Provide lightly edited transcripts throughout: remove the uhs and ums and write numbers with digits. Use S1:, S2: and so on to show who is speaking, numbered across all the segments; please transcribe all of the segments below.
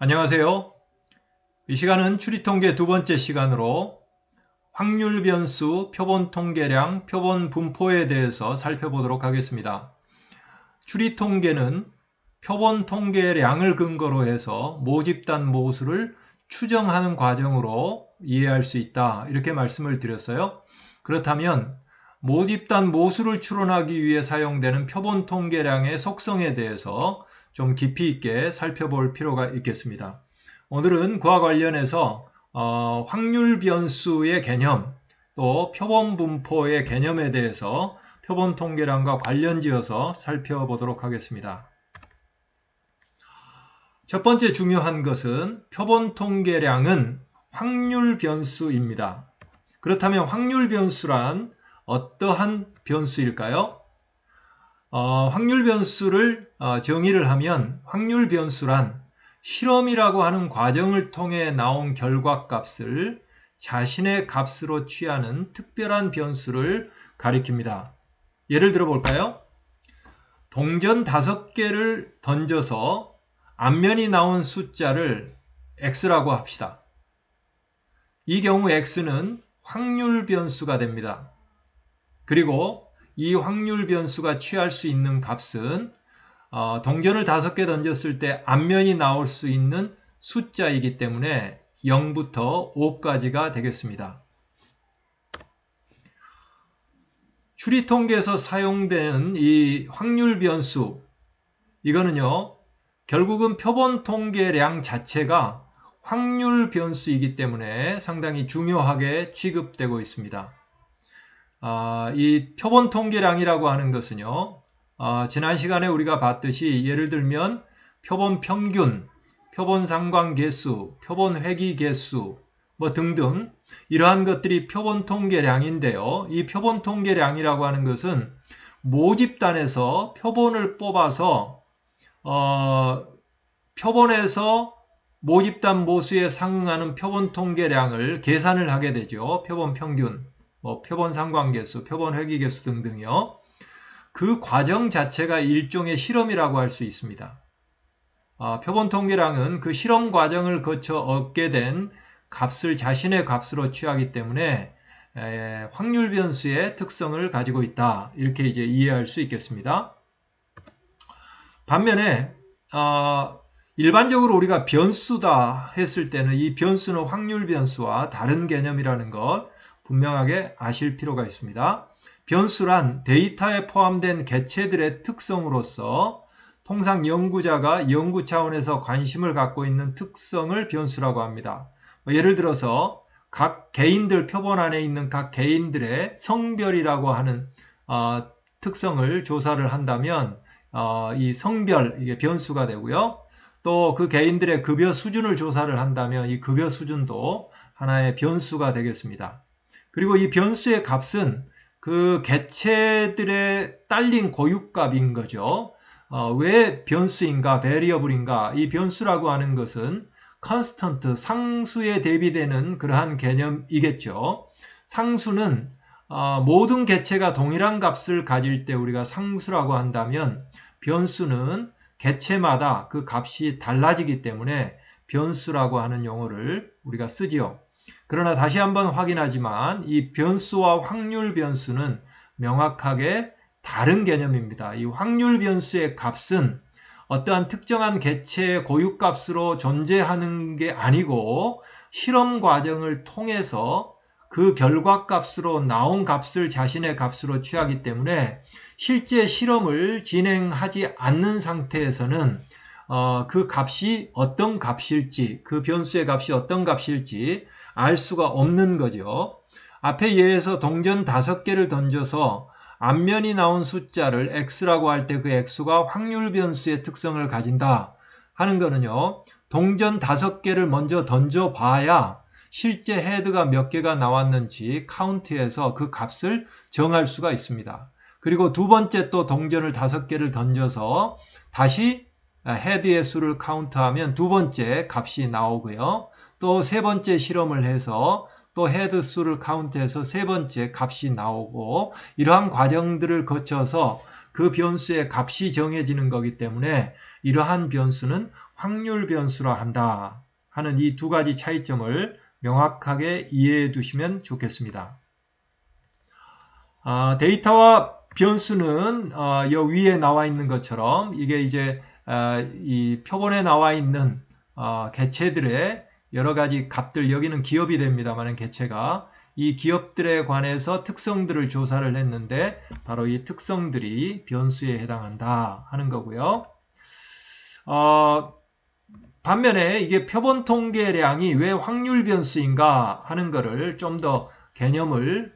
S1: 안녕하세요. 이 시간은 추리통계 두 번째 시간으로 확률 변수, 표본 통계량, 표본 분포에 대해서 살펴보도록 하겠습니다. 추리통계는 표본 통계량을 근거로 해서 모집단 모수를 추정하는 과정으로 이해할 수 있다. 이렇게 말씀을 드렸어요. 그렇다면 모집단 모수를 추론하기 위해 사용되는 표본 통계량의 속성에 대해서 좀 깊이 있게 살펴볼 필요가 있겠습니다. 오늘은 그와 관련해서 확률 변수의 개념, 또 표본 분포의 개념에 대해서 표본 통계량과 관련지어서 살펴보도록 하겠습니다. 첫 번째 중요한 것은 표본 통계량은 확률 변수입니다. 그렇다면 확률 변수란 어떠한 변수일까요? 확률 변수를 정의를 하면 확률 변수란 실험이라고 하는 과정을 통해 나온 결과값을 자신의 값으로 취하는 특별한 변수를 가리킵니다. 예를 들어 볼까요? 동전 5개를 던져서 앞면이 나온 숫자를 x라고 합시다. 이 경우 x는 확률 변수가 됩니다. 그리고 이 확률 변수가 취할 수 있는 값은 동전을 5개 던졌을 때 앞면이 나올 수 있는 숫자이기 때문에 0부터 5까지가 되겠습니다. 추리통계에서 사용되는 이 확률 변수, 이거는요, 결국은 표본 통계량 자체가 확률 변수이기 때문에 상당히 중요하게 취급되고 있습니다. 이 표본 통계량이라고 하는 것은요, 지난 시간에 우리가 봤듯이 예를 들면 표본 평균, 표본 상관계수, 표본 회귀계수 등등 이러한 것들이 표본 통계량인데요. 이 표본 통계량이라고 하는 것은 모집단에서 표본을 뽑아서 표본에서 모집단 모수에 상응하는 표본 통계량을 계산을 하게 되죠. 표본 평균, 표본 상관계수, 표본 회귀계수 등등요. 그 과정 자체가 일종의 실험이라고 할 수 있습니다. 표본 통계량은 그 실험 과정을 거쳐 얻게 된 값을 자신의 값으로 취하기 때문에 확률 변수의 특성을 가지고 있다. 이렇게 이제 이해할 수 있겠습니다. 반면에 일반적으로 우리가 변수다 했을 때는 이 변수는 확률 변수와 다른 개념이라는 것 분명하게 아실 필요가 있습니다. 변수란 데이터에 포함된 개체들의 특성으로서 통상 연구자가 연구 차원에서 관심을 갖고 있는 특성을 변수라고 합니다. 예를 들어서 각 개인들 표본 안에 있는 각 개인들의 성별이라고 하는 특성을 조사를 한다면 이 성별, 이게 변수가 되고요. 또 그 개인들의 급여 수준을 조사를 한다면 이 급여 수준도 하나의 변수가 되겠습니다. 그리고 이 변수의 값은 그 개체들의 딸린 고유값인 거죠. 왜 변수인가, 베리어블인가? 이 변수라고 하는 것은 컨스턴트, 상수에 대비되는 그러한 개념이겠죠. 상수는 모든 개체가 동일한 값을 가질 때 우리가 상수라고 한다면 변수는 개체마다 그 값이 달라지기 때문에 변수라고 하는 용어를 우리가 쓰지요. 그러나 다시 한번 확인하지만 이 변수와 확률 변수는 명확하게 다른 개념입니다. 이 확률 변수의 값은 어떠한 특정한 개체의 고유값으로 존재하는 게 아니고 실험 과정을 통해서 그 결과값으로 나온 값을 자신의 값으로 취하기 때문에 실제 실험을 진행하지 않는 상태에서는 그 값이 어떤 값일지, 그 변수의 값이 어떤 값일지 알 수가 없는 거죠. 앞에 예에서 동전 5개를 던져서 앞면이 나온 숫자를 x라고 할 때 그 x가 확률 변수의 특성을 가진다 하는 거는요. 동전 5개를 먼저 던져봐야 실제 헤드가 몇 개가 나왔는지 카운트해서 그 값을 정할 수가 있습니다. 그리고 두 번째 또 동전을 5개를 던져서 다시 헤드의 수를 카운트하면 두 번째 값이 나오고요. 또 세 번째 실험을 해서 또 헤드 수를 카운트해서 세 번째 값이 나오고 이러한 과정들을 거쳐서 그 변수의 값이 정해지는 거기 때문에 이러한 변수는 확률 변수라 한다 하는 이 두 가지 차이점을 명확하게 이해해 두시면 좋겠습니다. 데이터와 변수는 여 위에 나와 있는 것처럼 이게 이제 이 표본에 나와 있는 개체들의 여러 가지 값들, 여기는 기업이 됩니다만 개체가 이 기업들에 관해서 특성들을 조사를 했는데 바로 이 특성들이 변수에 해당한다 하는 거고요. 반면에 이게 표본 통계량이 왜 확률 변수인가 하는 거를 좀 더 개념을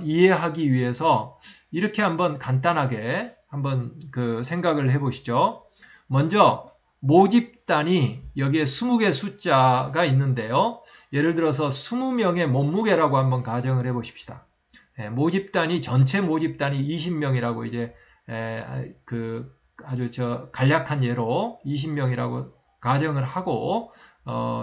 S1: 이해하기 위해서 이렇게 한번 간단하게 한번 그 생각을 해보시죠. 먼저 모집단이 여기에 20개 숫자가 있는데요. 예를 들어서 20명의 몸무게라고 한번 가정을 해보십시다. 모집단이 전체 모집단이 20명이라고 이제 그 아주 간략한 예로 20명이라고 가정을 하고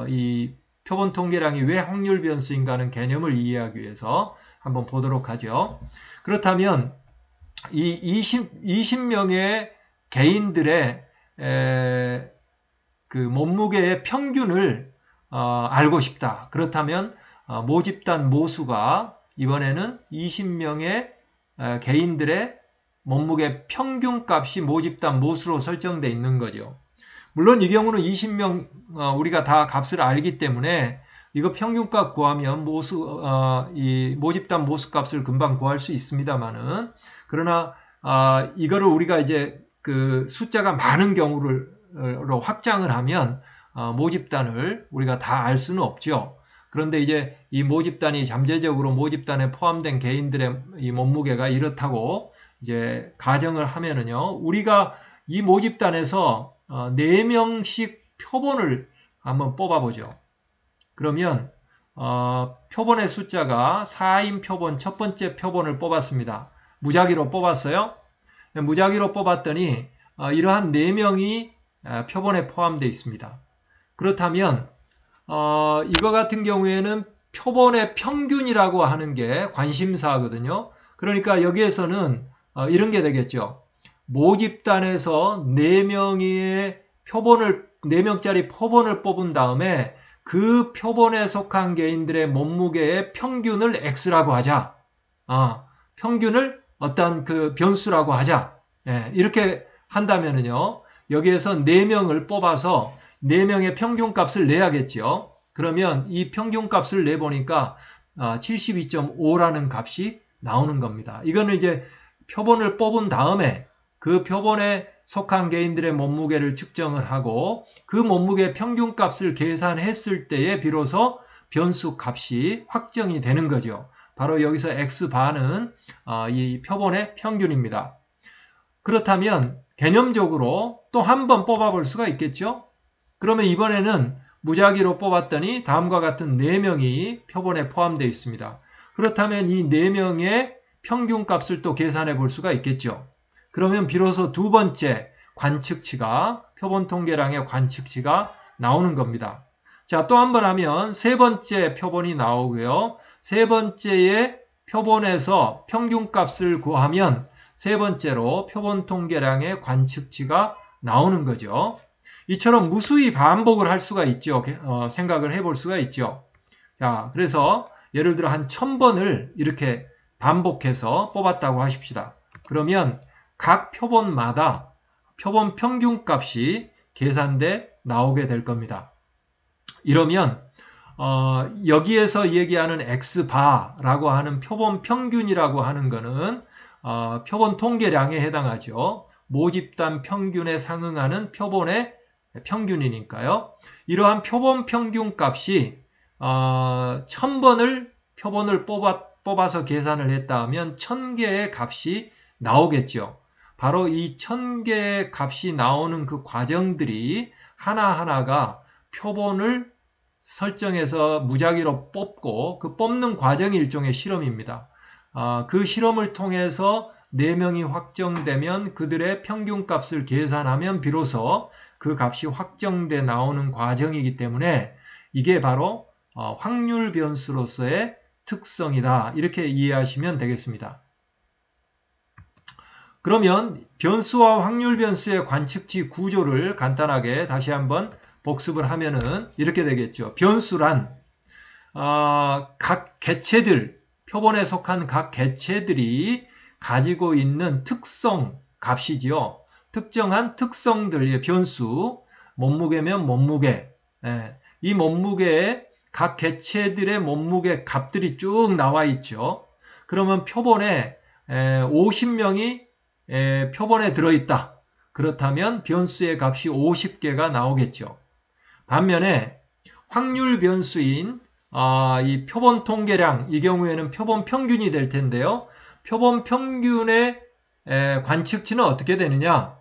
S1: 이 표본 통계량이 왜 확률 변수인가는 개념을 이해하기 위해서 한번 보도록 하죠. 그렇다면 이 20명의 개인들의 그 몸무게의 평균을 알고 싶다. 그렇다면 모집단 모수가 이번에는 20명의 개인들의 몸무게 평균값이 모집단 모수로 설정되어 있는 거죠. 물론 이 경우는 20명 우리가 다 값을 알기 때문에 이거 평균값 구하면 이 모집단 모수값을 금방 구할 수 있습니다만은 그러나 이거를 우리가 이제 그 숫자가 많은 경우로 확장을 하면 모집단을 우리가 다 알 수는 없죠. 그런데 이제 이 모집단이 잠재적으로 모집단에 포함된 개인들의 이 몸무게가 이렇다고 이제 가정을 하면은요, 우리가 이 모집단에서 4명씩 표본을 한번 뽑아보죠. 그러면 표본의 숫자가 4인 표본, 첫 번째 표본을 뽑았습니다. 무작위로 뽑았어요. 무작위로 뽑았더니 이러한 4명이 표본에 포함되어 있습니다. 그렇다면 이거 같은 경우에는 표본의 평균이라고 하는 게 관심사거든요. 그러니까 여기에서는 이런 게 되겠죠. 모집단에서 4명짜리 표본을 뽑은 다음에 그 표본에 속한 개인들의 몸무게의 평균을 X라고 하자. 평균을 어떤 그 변수라고 하자. 이렇게 한다면은요, 여기에서 4명을 뽑아서 4명의 평균값을 내야겠죠. 그러면 이 평균값을 내보니까 72.5라는 값이 나오는 겁니다. 이거는 이제 표본을 뽑은 다음에 그 표본에 속한 개인들의 몸무게를 측정을 하고 그 몸무게 평균값을 계산했을 때에 비로소 변수 값이 확정이 되는 거죠. 바로 여기서 X바는 이 표본의 평균입니다. 그렇다면 개념적으로 또 한 번 뽑아볼 수가 있겠죠? 그러면 이번에는 무작위로 뽑았더니 다음과 같은 4명이 표본에 포함되어 있습니다. 그렇다면 이 4명의 평균값을 또 계산해 볼 수가 있겠죠. 그러면 비로소 두 번째 관측치가, 표본 통계량의 관측치가 나오는 겁니다. 자, 또 한 번 하면 세 번째 표본이 나오고요. 세 번째의 표본에서 평균값을 구하면 세 번째로 표본 통계량의 관측치가 나오는 거죠. 이처럼 무수히 반복을 할 수가 있죠. 생각을 해볼 수가 있죠. 자, 그래서 예를 들어 한 1000번을 이렇게 반복해서 뽑았다고 하십시다. 그러면 각 표본마다 표본 평균값이 계산돼 나오게 될 겁니다. 이러면 여기에서 얘기하는 X바라고 하는 표본 평균이라고 하는 것은 표본 통계량에 해당하죠. 모집단 평균에 상응하는 표본의 평균이니까요. 이러한 표본 평균값이 1000번을 표본을 뽑아서 계산을 했다 하면 1000개의 값이 나오겠죠. 바로 이 1000개의 값이 나오는 그 과정들이 하나하나가 표본을 설정해서 무작위로 뽑고 그 뽑는 과정이 일종의 실험입니다. 그 실험을 통해서 4명이 확정되면 그들의 평균값을 계산하면 비로소 그 값이 확정돼 나오는 과정이기 때문에 이게 바로 확률 변수로서의 특성이다. 이렇게 이해하시면 되겠습니다. 그러면 변수와 확률 변수의 관측치 구조를 간단하게 다시 한번 복습을 하면은 이렇게 되겠죠. 변수란 각 개체들, 표본에 속한 각 개체들이 가지고 있는 특성 값이지요. 특정한 특성들의 변수, 몸무게면 몸무게, 이 몸무게에 각 개체들의 몸무게 값들이 쭉 나와 있죠. 그러면 표본에 50명이 표본에 들어있다. 그렇다면 변수의 값이 50개가 나오겠죠. 반면에 확률 변수인 이 표본 통계량, 이 경우에는 표본 평균이 될 텐데요. 표본 평균의 관측치는 어떻게 되느냐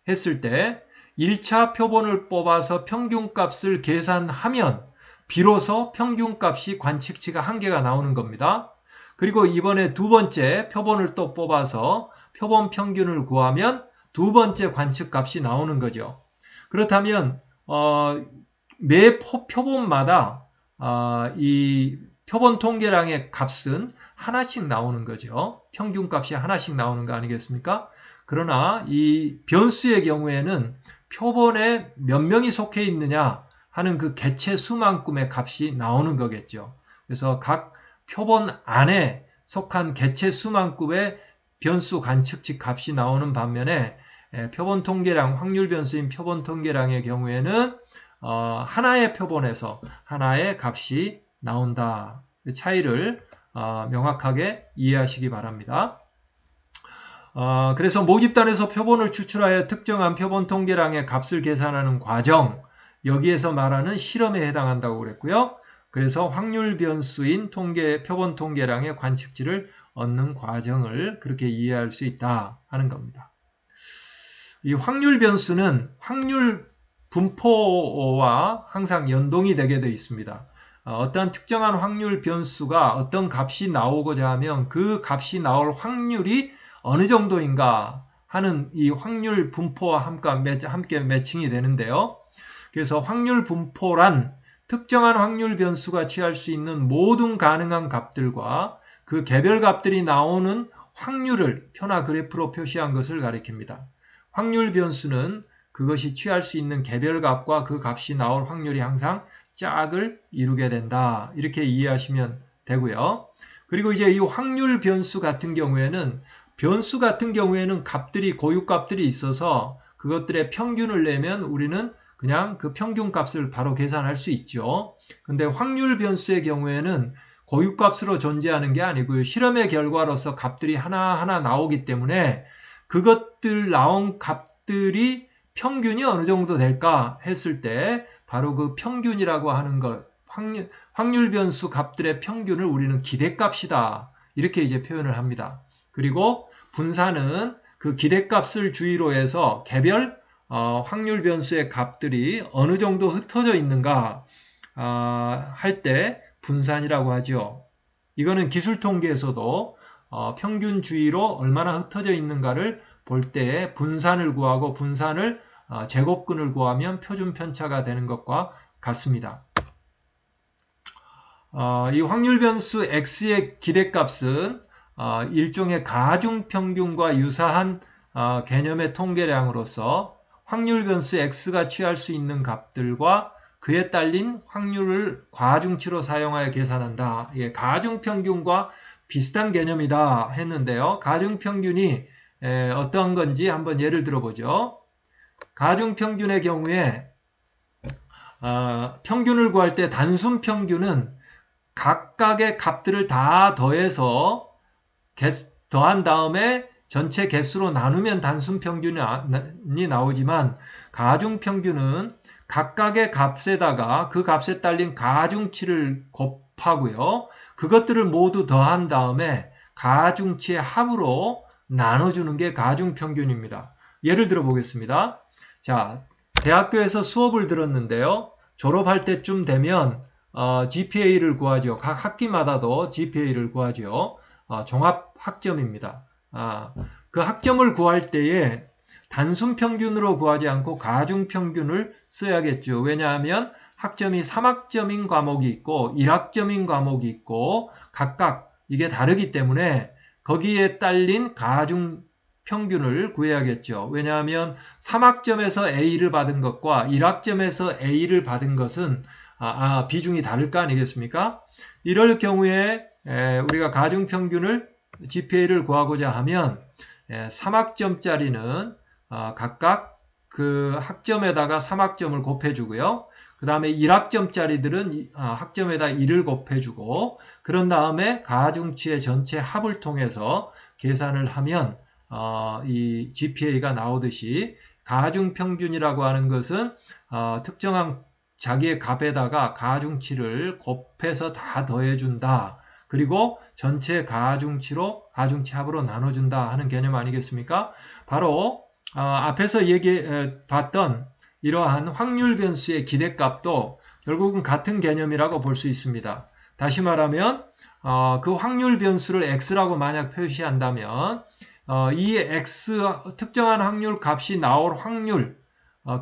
S1: 했을 때 1차 표본을 뽑아서 평균값을 계산하면 비로소 평균값이 관측치가 1개가 나오는 겁니다. 그리고 이번에 두 번째 표본을 또 뽑아서 표본 평균을 구하면 두 번째 관측값이 나오는 거죠. 그렇다면 매 표본마다 이 표본 통계량의 값은 하나씩 나오는 거죠. 평균값이 하나씩 나오는 거 아니겠습니까? 그러나 이 변수의 경우에는 표본에 몇 명이 속해 있느냐 하는 그 개체 수만큼의 값이 나오는 거겠죠. 그래서 각 표본 안에 속한 개체 수만큼의 변수 관측치 값이 나오는 반면에 표본 통계량, 확률 변수인 표본 통계량의 경우에는 하나의 표본에서 하나의 값이 나온다. 그 차이를 명확하게 이해하시기 바랍니다. 그래서 모집단에서 표본을 추출하여 특정한 표본 통계량의 값을 계산하는 과정, 여기에서 말하는 실험에 해당한다고 그랬고요. 그래서 확률 변수인 표본 통계량의 관측치를 얻는 과정을 그렇게 이해할 수 있다 하는 겁니다. 이 확률 변수는 확률 분포와 항상 연동이 되게 되어 있습니다. 어떠한 특정한 확률 변수가 어떤 값이 나오고자 하면 그 값이 나올 확률이 어느 정도인가 하는 이 확률 분포와 함께 매칭이 되는데요. 그래서 확률 분포란 특정한 확률 변수가 취할 수 있는 모든 가능한 값들과 그 개별 값들이 나오는 확률을 표나 그래프로 표시한 것을 가리킵니다. 확률 변수는 그것이 취할 수 있는 개별 값과 그 값이 나올 확률이 항상 짝을 이루게 된다. 이렇게 이해하시면 되고요. 그리고 이제 이 확률 변수 같은 경우에는 값들이 고유값들이 있어서 그것들의 평균을 내면 우리는 그냥 그 평균값을 바로 계산할 수 있죠. 근데 확률 변수의 경우에는 고유값으로 존재하는 게 아니고요. 실험의 결과로서 값들이 하나하나 나오기 때문에 그것들 나온 값들이 평균이 어느 정도 될까 했을 때 바로 그 평균이라고 하는 것, 확률 변수 값들의 평균을 우리는 기대값이다. 이렇게 이제 표현을 합니다. 그리고 분산은 그 기대값을 주의로 해서 개별 확률 변수의 값들이 어느 정도 흩어져 있는가 할 때 분산이라고 하죠. 이거는 기술 통계에서도 평균주의로 얼마나 흩어져 있는가를 볼 때 분산을 구하고 분산을 제곱근을 구하면 표준 편차가 되는 것과 같습니다. 이 확률 변수 x의 기대값은 일종의 가중평균과 유사한 개념의 통계량으로서 확률 변수 x가 취할 수 있는 값들과 그에 딸린 확률을 과중치로 사용하여 계산한다. 이게 가중평균과 비슷한 개념이다 했는데요. 가중평균이 어떤 건지 한번 예를 들어보죠. 가중평균의 경우에 평균을 구할 때 단순평균은 각각의 값들을 다 더해서 더한 다음에 전체 개수로 나누면 단순평균이 나오지만 가중평균은 각각의 값에다가 그 값에 딸린 가중치를 곱하고요. 그것들을 모두 더한 다음에 가중치의 합으로 나눠주는 게 가중평균입니다. 예를 들어 보겠습니다. 자, 대학교에서 수업을 들었는데요. 졸업할 때쯤 되면 GPA를 구하죠. 각 학기마다도 GPA를 구하죠. 종합학점입니다. 그 학점을 구할 때에 단순평균으로 구하지 않고 가중평균을 써야겠죠. 왜냐하면 학점이 3학점인 과목이 있고 1학점인 과목이 있고 각각 이게 다르기 때문에 거기에 딸린 평균을 구해야겠죠. 왜냐하면 3학점에서 A를 받은 것과 1학점에서 A를 받은 것은 비중이 다를 거 아니겠습니까? 이럴 경우에 우리가 가중평균을 GPA를 구하고자 하면 3학점짜리는 각각 그 학점에다가 3학점을 곱해주고요. 그 다음에 1학점짜리들은 학점에다 1을 곱해주고 그런 다음에 가중치의 전체 합을 통해서 계산을 하면 이 GPA가 나오듯이 가중평균이라고 하는 것은 특정한 자기의 값에다가 가중치를 곱해서 다 더해준다. 그리고 전체 가중치로 가중치 합으로 나눠준다 하는 개념 아니겠습니까? 바로 앞에서 봤던 이러한 확률 변수의 기대값도 결국은 같은 개념이라고 볼 수 있습니다. 다시 말하면 그 확률 변수를 x라고 만약 표시한다면 이 x 특정한 확률 값이 나올 확률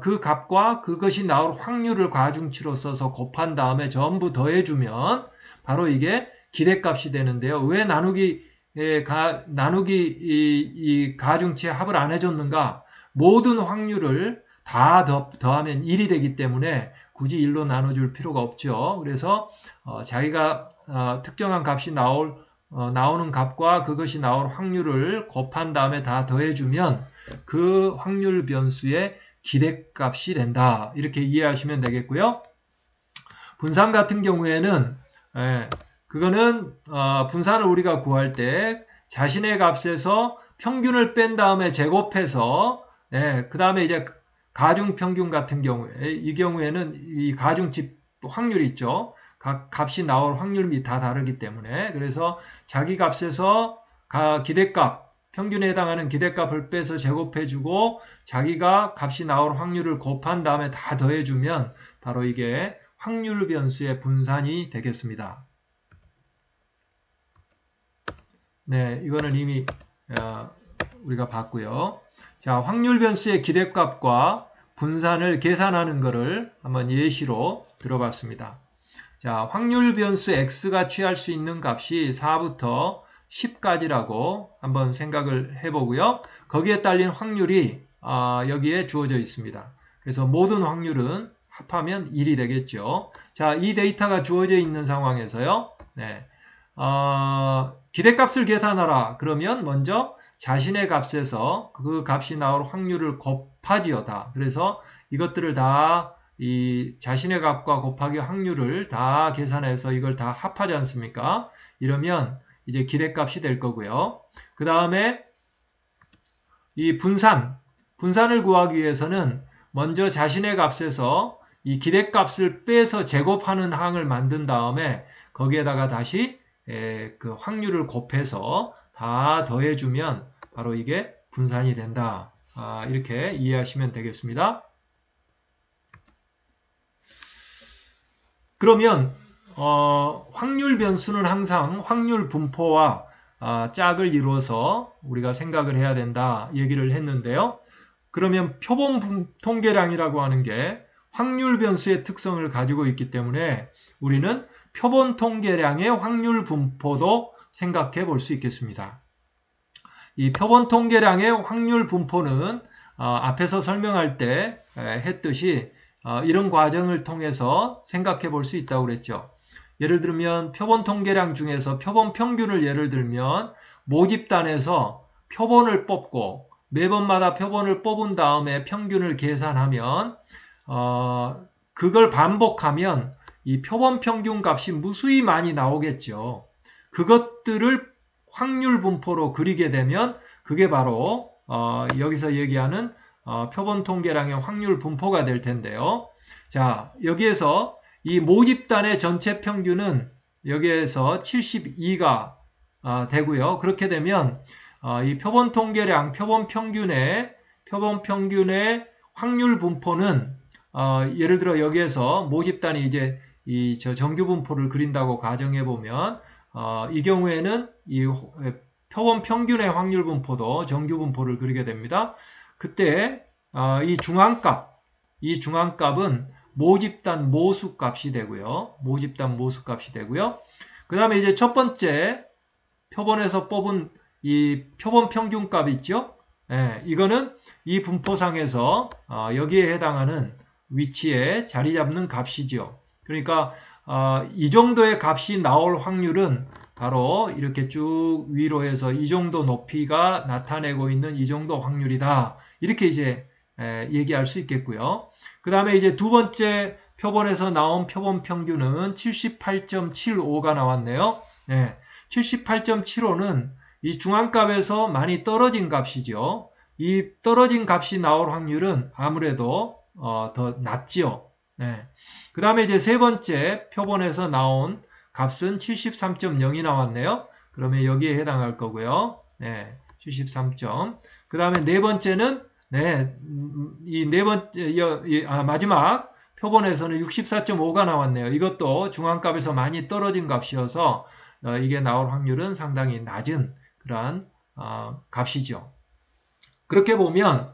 S1: 그 값과 그것이 나올 확률을 가중치로 써서 곱한 다음에 전부 더해주면 바로 이게 기대값이 되는데요. 왜 나누기 이 가중치의 합을 안 해줬는가? 모든 확률을 다 더하면 1이 되기 때문에 굳이 1로 나눠줄 필요가 없죠. 그래서 자기가 특정한 값이 나오는 값과 그것이 나올 확률을 곱한 다음에 다 더해주면 그 확률 변수의 기대값이 된다. 이렇게 이해하시면 되겠고요. 분산 같은 경우에는 그거는 분산을 우리가 구할 때 자신의 값에서 평균을 뺀 다음에 제곱해서 그 다음에 이제 가중평균 같은 경우에 이 경우에는 이 가중치 확률이 있죠. 각 값이 나올 확률이 다 다르기 때문에 그래서 자기 값에서 기대값 평균에 해당하는 기대값을 빼서 제곱해주고 자기가 값이 나올 확률을 곱한 다음에 다 더해주면 바로 이게 확률 변수의 분산이 되겠습니다. 네, 이거는 이미 우리가 봤고요. 자, 확률 변수의 기대값과 분산을 계산하는 것을 한번 예시로 들어봤습니다. 자, 확률 변수 x가 취할 수 있는 값이 4부터 10까지라고 한번 생각을 해보고요. 거기에 딸린 확률이 여기에 주어져 있습니다. 그래서 모든 확률은 합하면 1이 되겠죠. 자, 이 데이터가 주어져 있는 상황에서요. 네, 기대값을 계산하라. 그러면 먼저 자신의 값에서 그 값이 나올 확률을 곱하지요. 다. 그래서 이것들을 다 이 자신의 값과 곱하기 확률을 다 계산해서 이걸 다 합하지 않습니까? 이러면 이제 기대값이 될 거고요. 그 다음에 이 분산을 구하기 위해서는 먼저 자신의 값에서 이 기대값을 빼서 제곱하는 항을 만든 다음에 거기에다가 다시 그 확률을 곱해서 다 더해주면 바로 이게 분산이 된다. 이렇게 이해하시면 되겠습니다. 그러면 확률 변수는 항상 확률 분포와 짝을 이루어서 우리가 생각을 해야 된다 얘기를 했는데요. 그러면 표본 통계량이라고 하는 게 확률 변수의 특성을 가지고 있기 때문에 우리는 표본 통계량의 확률 분포도 생각해 볼 수 있겠습니다. 이 표본 통계량의 확률 분포는 앞에서 설명할 때 했듯이 이런 과정을 통해서 생각해 볼 수 있다고 그랬죠. 예를 들면 표본 통계량 중에서 표본 평균을 예를 들면 모집단에서 표본을 뽑고 매번마다 표본을 뽑은 다음에 평균을 계산하면 그걸 반복하면 이 표본 평균 값이 무수히 많이 나오겠죠. 그것들을 확률 분포로 그리게 되면 그게 바로 여기서 얘기하는 표본 통계량의 확률 분포가 될 텐데요. 자, 여기에서 이 모집단의 전체 평균은 여기에서 72가 되고요. 그렇게 되면 이 표본 통계량, 표본 평균의 확률 분포는 예를 들어 여기에서 모집단이 이제 저 정규 분포를 그린다고 가정해 보면 이 경우에는 이 표본 평균의 확률 분포도 정규 분포를 그리게 됩니다. 그때 이 중앙값은 모집단 모수값이 되고요. 그 다음에 이제 첫 번째 표본에서 뽑은 이 표본 평균값 있죠? 이거는 이 분포상에서 여기에 해당하는 위치에 자리 잡는 값이죠. 그러니까 이 정도의 값이 나올 확률은 바로 이렇게 쭉 위로 해서 이 정도 높이가 나타내고 있는 이 정도 확률이다. 이렇게 이제 얘기할 수 있겠고요. 그 다음에 이제 두 번째 표본에서 나온 표본 평균은 78.75가 나왔네요. 78.75는 이 중앙값에서 많이 떨어진 값이죠. 이 떨어진 값이 나올 확률은 아무래도 더 낮지요. 그 다음에 이제 세 번째 표본에서 나온 값은 73.0이 나왔네요. 그러면 여기에 해당할 거고요. 73점. 그 다음에 네 번째는 이 네 번째 마지막 표본에서는 64.5가 나왔네요. 이것도 중앙값에서 많이 떨어진 값이어서 이게 나올 확률은 상당히 낮은 그러한 값이죠. 그렇게 보면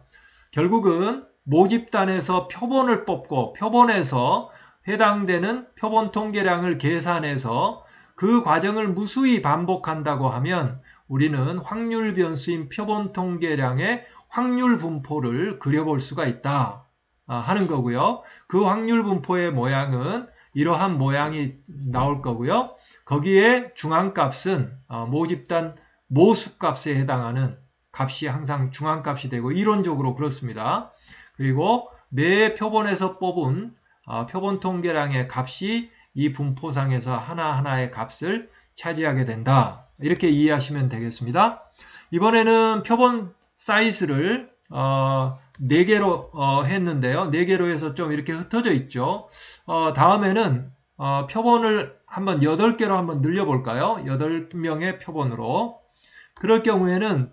S1: 결국은 모집단에서 표본을 뽑고 표본에서 해당되는 표본 통계량을 계산해서 그 과정을 무수히 반복한다고 하면 우리는 확률 변수인 표본 통계량의 확률 분포를 그려볼 수가 있다 하는 거고요. 그 확률 분포의 모양은 이러한 모양이 나올 거고요. 거기에 중앙값은 모집단 모수값에 해당하는 값이 항상 중앙값이 되고 이론적으로 그렇습니다. 그리고 매 표본에서 뽑은 표본 통계량의 값이 이 분포상에서 하나하나의 값을 차지하게 된다. 이렇게 이해하시면 되겠습니다. 이번에는 표본 사이즈를 4개로 했는데요. 4개로 해서 좀 이렇게 흩어져 있죠. 다음에는 표본을 한번 8개로 한번 늘려볼까요? 8명의 표본으로. 그럴 경우에는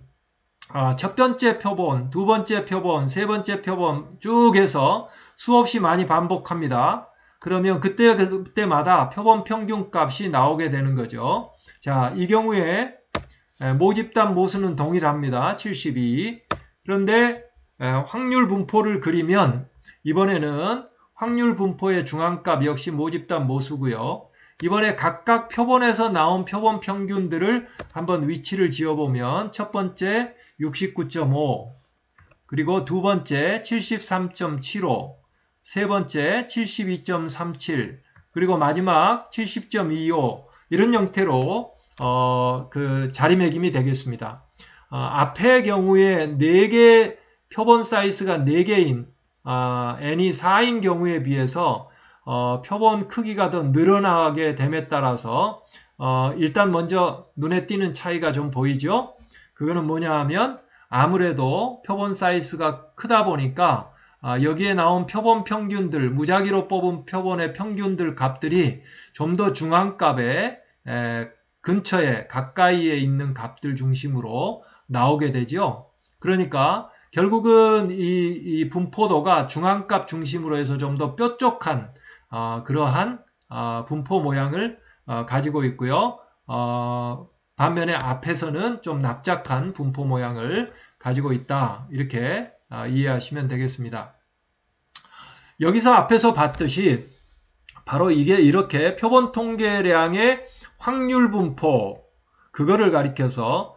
S1: 첫 번째 표본, 두 번째 표본, 세 번째 표본 쭉 해서 수없이 많이 반복합니다. 그러면 그때마다 표본 평균 값이 나오게 되는 거죠. 자, 이 경우에 모집단 모수는 동일합니다. 72. 그런데 확률 분포를 그리면 이번에는 확률 분포의 중앙값 역시 모집단 모수고요. 이번에 각각 표본에서 나온 표본 평균들을 한번 위치를 지어보면 첫 번째 69.5, 그리고 두 번째 73.75, 세 번째 72.37, 그리고 마지막 70.25 이런 형태로 그 자리매김이 되겠습니다. 앞의 경우에 4개 표본 사이즈가 4개인 n이 4인 경우에 비해서 표본 크기가 더 늘어나게 됨에 따라서 일단 먼저 눈에 띄는 차이가 좀 보이죠? 그거는 뭐냐 하면 아무래도 표본 사이즈가 크다 보니까 여기에 나온 표본 평균들, 무작위로 뽑은 표본의 평균들 값들이 좀 더 중앙값에 근처에 가까이에 있는 값들 중심으로 나오게 되죠. 그러니까 결국은 이 분포도가 중앙값 중심으로 해서 좀 더 뾰족한 그러한 분포 모양을 가지고 있고요. 반면에 앞에서는 좀 납작한 분포 모양을 가지고 있다. 이렇게 이해하시면 되겠습니다. 여기서 앞에서 봤듯이 바로 이게 이렇게 표본 통계량의 확률 분포, 그거를 가리켜서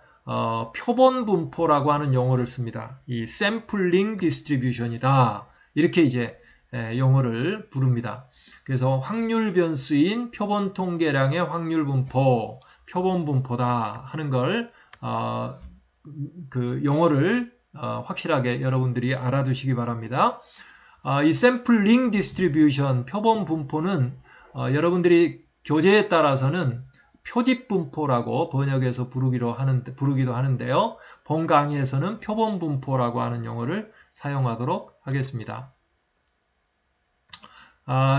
S1: 표본 분포라고 하는 용어를 씁니다. 이 sampling distribution이다. 이렇게 이제 용어를 부릅니다. 그래서 확률 변수인 표본 통계량의 확률 분포, 표본 분포다 하는 걸 그 용어를 확실하게 여러분들이 알아두시기 바랍니다. 이 sampling distribution, 표본 분포는 여러분들이 교재에 따라서는 표집 분포라고 번역해서 부르기도 하는데요. 본 강의에서는 표본 분포라고 하는 용어를 사용하도록 하겠습니다.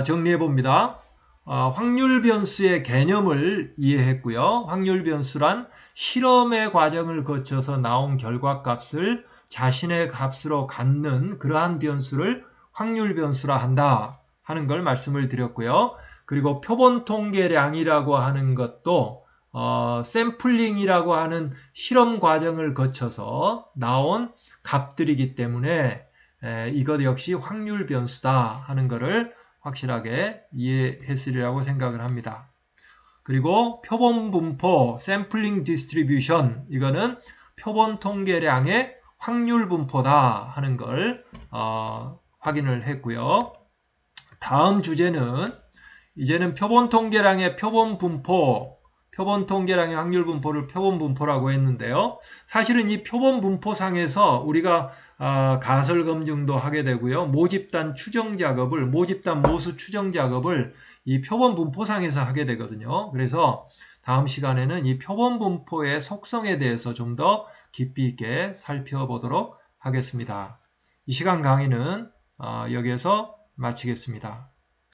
S1: 정리해 봅니다. 확률 변수의 개념을 이해했고요. 확률 변수란 실험의 과정을 거쳐서 나온 결과값을 자신의 값으로 갖는 그러한 변수를 확률 변수라 한다 하는 걸 말씀을 드렸고요. 그리고 표본 통계량이라고 하는 것도 샘플링이라고 하는 실험 과정을 거쳐서 나온 값들이기 때문에 이것 역시 확률 변수다 하는 것을 확실하게 이해했으리라고 생각을 합니다. 그리고 표본 분포, 샘플링 디스트리뷰션, 이거는 표본 통계량의 확률 분포다 하는 걸 확인을 했고요. 다음 주제는 이제는 표본 통계량의 표본 분포, 표본 통계량의 확률 분포를 표본 분포라고 했는데요. 사실은 이 표본 분포상에서 우리가 가설 검증도 하게 되고요. 모집단 추정 작업을, 모집단 모수 추정 작업을 이 표본 분포상에서 하게 되거든요. 그래서 다음 시간에는 이 표본 분포의 속성에 대해서 좀 더 깊이 있게 살펴보도록 하겠습니다. 이 시간 강의는 여기에서 마치겠습니다.